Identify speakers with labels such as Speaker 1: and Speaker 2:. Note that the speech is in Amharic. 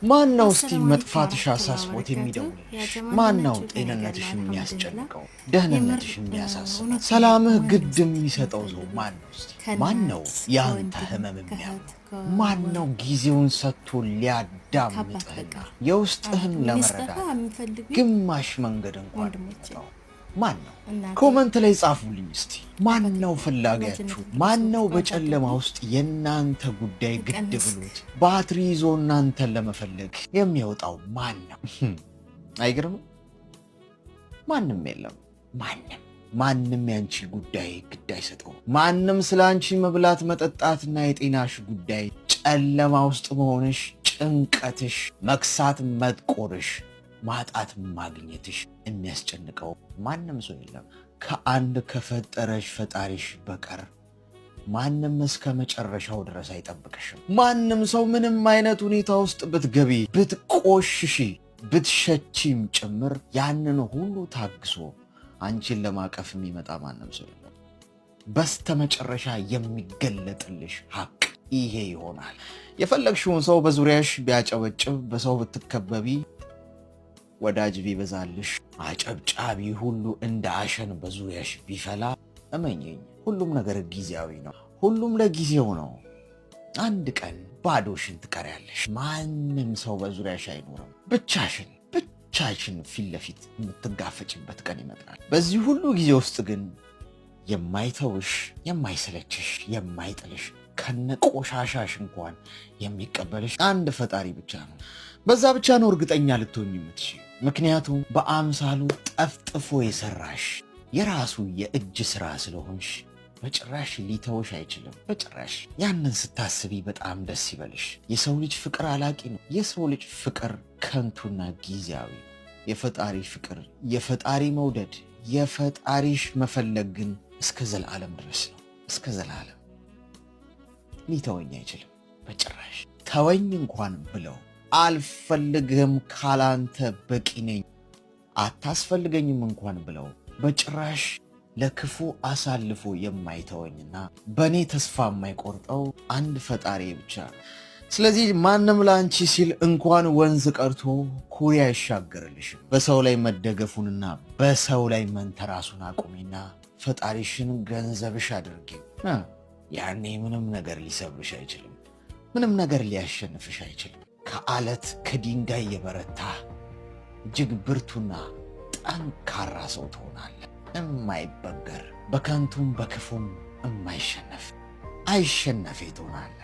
Speaker 1: ማን ነው እስቲ መጥፋትሽ አሳስቦት የሚደውልልሽ? ማን ነው ጤንነትሽ የሚያስጨንቀው ደህንነትሽ የሚያሳስበው ሰላምህ ግድ የሚሰጠው ሰው ማን ነው? እስቲ ማን ነው ያንተ ህመም የሚያውቀው? ማን ነው ጊዜውን ሰጥቶ ሊያዳምጥህና የውስጥህን ለመረዳት ግማሽ መንገድ እንኳን የሚመጣው ማን ነው? ኮመንት ላይ ጻፉልኝ እስቲ። ማን ነው ፈላጊያችሁ? ማን ነው በጨለማ ውስጥ የናንተ ጉዳይ ግድ ብሎት ባትሪ ይዞ እናንተን ለመፈለግ የሚወጣው ማን ነው? አይገርምም? ማንም የለም። ማንም ያንቺ ጉዳይ ግድ አይሰጠው። ማንም ስለ አንቺ መብላት መጠጣትና የጤናሽ ጉዳይ፣ ጨለማ ውስጥ መሆንሽ፣ ጭንቀትሽ፣ መክሳት መጥቆርሽ፣ ማጣት ማግኘትሽ የሚያስጨንቀው ማንም ሰው የለም ከአንድ ከፈጠረሽ ፈጣሪሽ በቀር። ማንም እስከ መጨረሻው ድረስ አይጠብቅሽም። ማንም ሰው ምንም አይነት ሁኔታ ውስጥ ብትገቢ፣ ብትቆሽሺ፣ ብትሸቺም ጭምር ያንን ሁሉ ታግሶ አንቺን ለማቀፍ የሚመጣ ማንም ሰው የለም። በስተመጨረሻ የሚገለጥልሽ ሀቅ ይሄ ይሆናል። የፈለግሽውን ሰው በዙሪያሽ ቢያጨበጭብ፣ በሰው ብትከበቢ፣ ወዳጅ ቢበዛልሽ፣ አጨብጫቢ ሁሉ እንደ አሸን በዙሪያሽ ቢፈላ፣ እመኚኝ ሁሉም ነገር ጊዜያዊ ነው። ሁሉም ለጊዜው ነው። አንድ ቀን ባዶሽን ትቀሪያለሽ። ማንም ሰው በዙሪያሽ አይኖርም። ብቻሽን ፊት ለፊት የምትጋፈጭበት ቀን ይመጣል። በዚህ ሁሉ ጊዜ ውስጥ ግን የማይተውሽ፣ የማይሰለችሽ፣ የማይጥልሽ ከነቆሻሻሽ እንኳን የሚቀበልሽ አንድ ፈጣሪ ብቻ ነው። በዛ ብቻ ነው እርግጠኛ ልትሆኝ የምትችይው። ምክንያቱም በአምሳሉ ጠፍጥፎ የሰራሽ የራሱ የእጅ ስራ ስለሆንሽ በጭራሽ ሊተውሽ አይችልም። በጭራሽ። ያንን ስታስቢ በጣም ደስ ይበልሽ። የሰው ልጅ ፍቅር አላቂ ነው። የሰው ልጅ ፍቅር ከንቱና ጊዜያዊ ነው። የፈጣሪ ፍቅር፣ የፈጣሪ መውደድ፣ የፈጣሪሽ መፈለግ ግን እስከ ዘላለም ድረስ ነው። እስከ ዘላለም ሊተወኝ አይችልም በጭራሽ። ተወኝ እንኳን ብለው አልፈልግህም፣ ካላንተ በቂ ነኝ፣ አታስፈልገኝም እንኳን ብለው በጭራሽ ለክፉ አሳልፎ የማይተወኝና በእኔ ተስፋ የማይቆርጠው አንድ ፈጣሪ ብቻ። ስለዚህ ማንም ለአንቺ ሲል እንኳን ወንዝ ቀርቶ ኩሬ አይሻገርልሽም። በሰው ላይ መደገፉንና በሰው ላይ መንተራሱን አቁሚና ፈጣሪሽን ገንዘብሽ አድርጊው። ያኔ ምንም ነገር ሊሰብርሽ አይችልም። ምንም ነገር ሊያሸንፍሽ አይችልም። ከአለት ከድንጋይ የበረታ እጅግ ብርቱና ጠንካራ ሰው ትሆናለህ። የማይበገር በከንቱም በክፉም የማይሸነፍ አይሸነፌ ትሆናለህ።